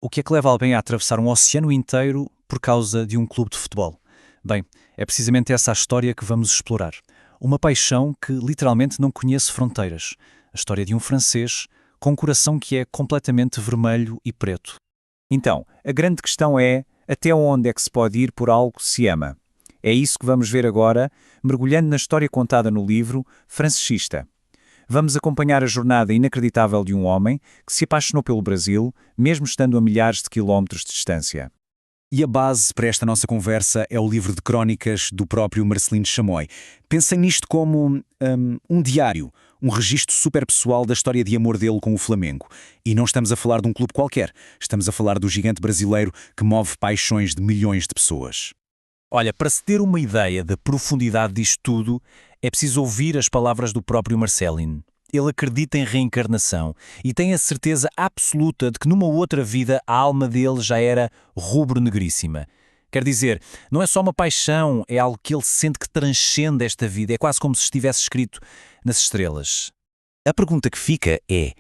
O que é que leva alguém a atravessar um oceano inteiro por causa de um clube de futebol? Bem, é precisamente essa a história que vamos explorar. Uma paixão que literalmente não conhece fronteiras. A história de um francês com um coração que é completamente vermelho e preto. Então, a grande questão é até onde é que se pode ir por algo que se ama? É isso que vamos ver agora, mergulhando na história contada no livro Francesista. Vamos acompanhar a jornada inacreditável de um homem que se apaixonou pelo Brasil, mesmo estando a milhares de quilómetros de distância. E a base para esta nossa conversa é o livro de crónicas do próprio Marcelino Chamoy. Pensem nisto como um diário, um registro super pessoal da história de amor dele com o Flamengo. E não estamos a falar de um clube qualquer, estamos a falar do gigante brasileiro que move paixões de milhões de pessoas. Olha, para se ter uma ideia da profundidade disto tudo, é preciso ouvir as palavras do próprio Marcelino. Ele acredita em reencarnação e tem a certeza absoluta de que numa outra vida a alma dele já era rubro-negríssima. Quer dizer, não é só uma paixão, é algo que ele sente que transcende esta vida, é quase como se estivesse escrito nas estrelas. A pergunta que fica é,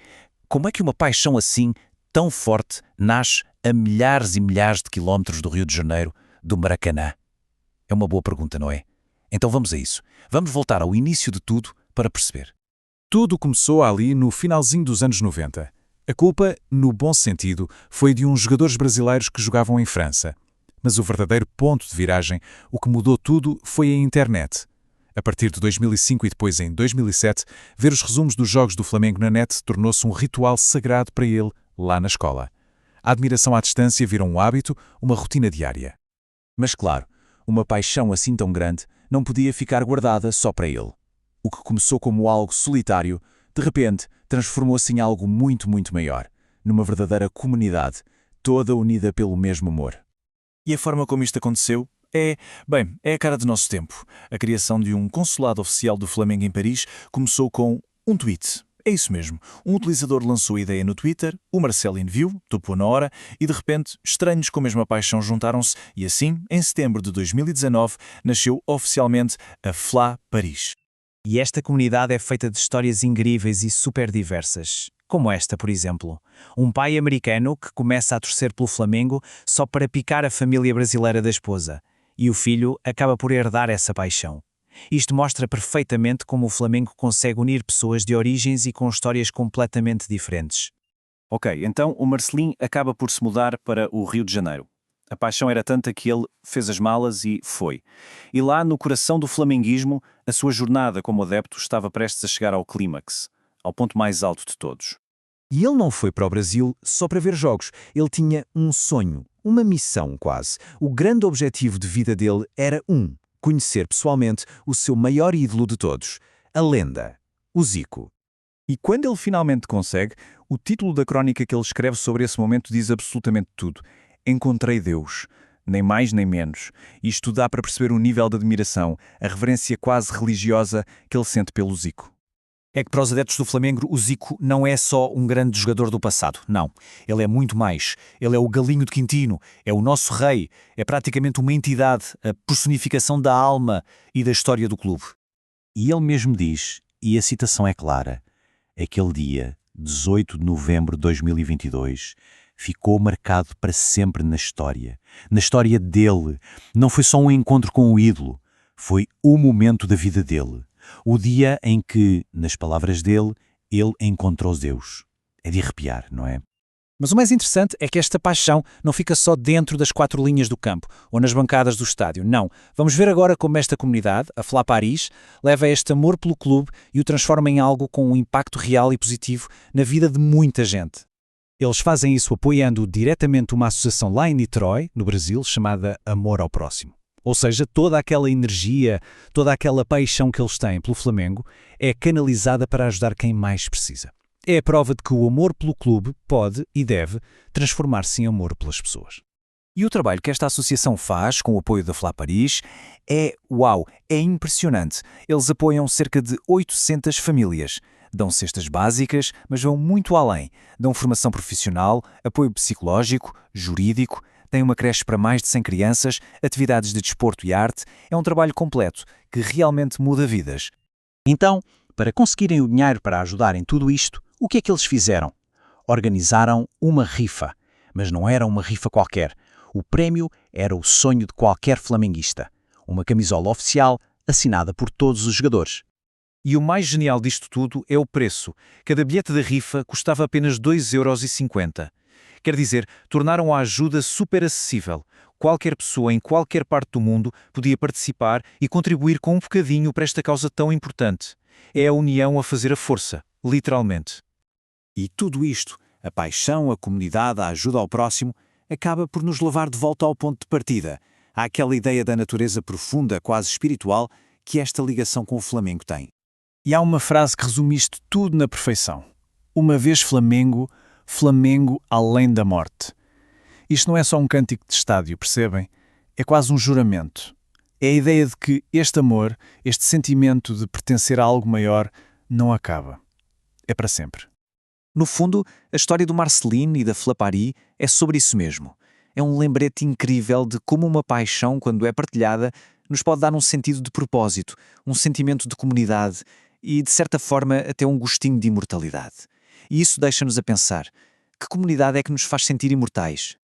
como é que uma paixão assim, tão forte, nasce a milhares e milhares de quilómetros do Rio de Janeiro, do Maracanã? É uma boa pergunta, não é? Então vamos a isso. Vamos voltar ao início de tudo para perceber. Tudo começou ali no finalzinho dos anos 90. A culpa, no bom sentido, foi de uns jogadores brasileiros que jogavam em França. Mas o verdadeiro ponto de viragem, o que mudou tudo, foi a internet. A partir de 2005 e depois em 2007, ver os resumos dos jogos do Flamengo na net tornou-se um ritual sagrado para ele, lá na escola. A admiração à distância virou um hábito, uma rotina diária. Mas claro, uma paixão assim tão grande não podia ficar guardada só para ele. O que começou como algo solitário, de repente, transformou-se em algo muito, muito maior, numa verdadeira comunidade, toda unida pelo mesmo amor. E a forma como isto aconteceu é a cara do nosso tempo. A criação de um consulado oficial do Flamengo em Paris começou com um tweet. É isso mesmo. Um utilizador lançou a ideia no Twitter, o Marcelino viu, topou na hora e, de repente, estranhos com a mesma paixão juntaram-se e assim, em setembro de 2019, nasceu oficialmente a FLA Paris. E esta comunidade é feita de histórias incríveis e super diversas. Como esta, por exemplo. Um pai americano que começa a torcer pelo Flamengo só para picar a família brasileira da esposa. E o filho acaba por herdar essa paixão. Isto mostra perfeitamente como o Flamengo consegue unir pessoas de origens e com histórias completamente diferentes. Ok, então o Marcelino acaba por se mudar para o Rio de Janeiro. A paixão era tanta que ele fez as malas e foi. E lá, no coração do flamenguismo, a sua jornada como adepto estava prestes a chegar ao clímax, ao ponto mais alto de todos. E ele não foi para o Brasil só para ver jogos. Ele tinha um sonho, uma missão quase. O grande objetivo de vida dele era conhecer pessoalmente o seu maior ídolo de todos, a lenda, o Zico. E quando ele finalmente consegue, o título da crónica que ele escreve sobre esse momento diz absolutamente tudo. Encontrei Deus. Nem mais nem menos. Isto dá para perceber o nível de admiração, a reverência quase religiosa que ele sente pelo Zico. É que para os adeptos do Flamengo, o Zico não é só um grande jogador do passado. Não. Ele é muito mais. Ele é o galinho de Quintino, é o nosso rei, é praticamente uma entidade, a personificação da alma e da história do clube. E ele mesmo diz, e a citação é clara, aquele dia, 18 de novembro de 2022, ficou marcado para sempre na história dele. Não foi só um encontro com o ídolo, foi o momento da vida dele. O dia em que, nas palavras dele, ele encontrou Deus. É de arrepiar, não é? Mas o mais interessante é que esta paixão não fica só dentro das 4 linhas do campo ou nas bancadas do estádio. Não. Vamos ver agora como esta comunidade, a FLA Paris, leva este amor pelo clube e o transforma em algo com um impacto real e positivo na vida de muita gente. Eles fazem isso apoiando diretamente uma associação lá em Niterói, no Brasil, chamada Amor ao Próximo. Ou seja, toda aquela energia, toda aquela paixão que eles têm pelo Flamengo é canalizada para ajudar quem mais precisa. É a prova de que o amor pelo clube pode e deve transformar-se em amor pelas pessoas. E o trabalho que esta associação faz, com o apoio da FLA Paris, é impressionante. Eles apoiam cerca de 800 famílias. Dão cestas básicas, mas vão muito além. Dão formação profissional, apoio psicológico, jurídico, têm uma creche para mais de 100 crianças, atividades de desporto e arte. É um trabalho completo que realmente muda vidas. Então, para conseguirem o dinheiro para ajudar em tudo isto, o que é que eles fizeram? Organizaram uma rifa. Mas não era uma rifa qualquer. O prémio era o sonho de qualquer flamenguista. Uma camisola oficial assinada por todos os jogadores. E o mais genial disto tudo é o preço. Cada bilhete da rifa custava apenas 2,50 €. Quer dizer, tornaram a ajuda super acessível. Qualquer pessoa em qualquer parte do mundo podia participar e contribuir com um bocadinho para esta causa tão importante. É a união a fazer a força, literalmente. E tudo isto, a paixão, a comunidade, a ajuda ao próximo, acaba por nos levar de volta ao ponto de partida, àquela ideia da natureza profunda, quase espiritual, que esta ligação com o Flamengo tem. E há uma frase que resume isto tudo na perfeição. Uma vez Flamengo, Flamengo além da morte. Isto não é só um cântico de estádio, percebem? É quase um juramento. É a ideia de que este amor, este sentimento de pertencer a algo maior, não acaba. É para sempre. No fundo, a história do Marcelino e da Flapari é sobre isso mesmo. É um lembrete incrível de como uma paixão, quando é partilhada, nos pode dar um sentido de propósito, um sentimento de comunidade e, de certa forma, até um gostinho de imortalidade. E isso deixa-nos a pensar: que comunidade é que nos faz sentir imortais?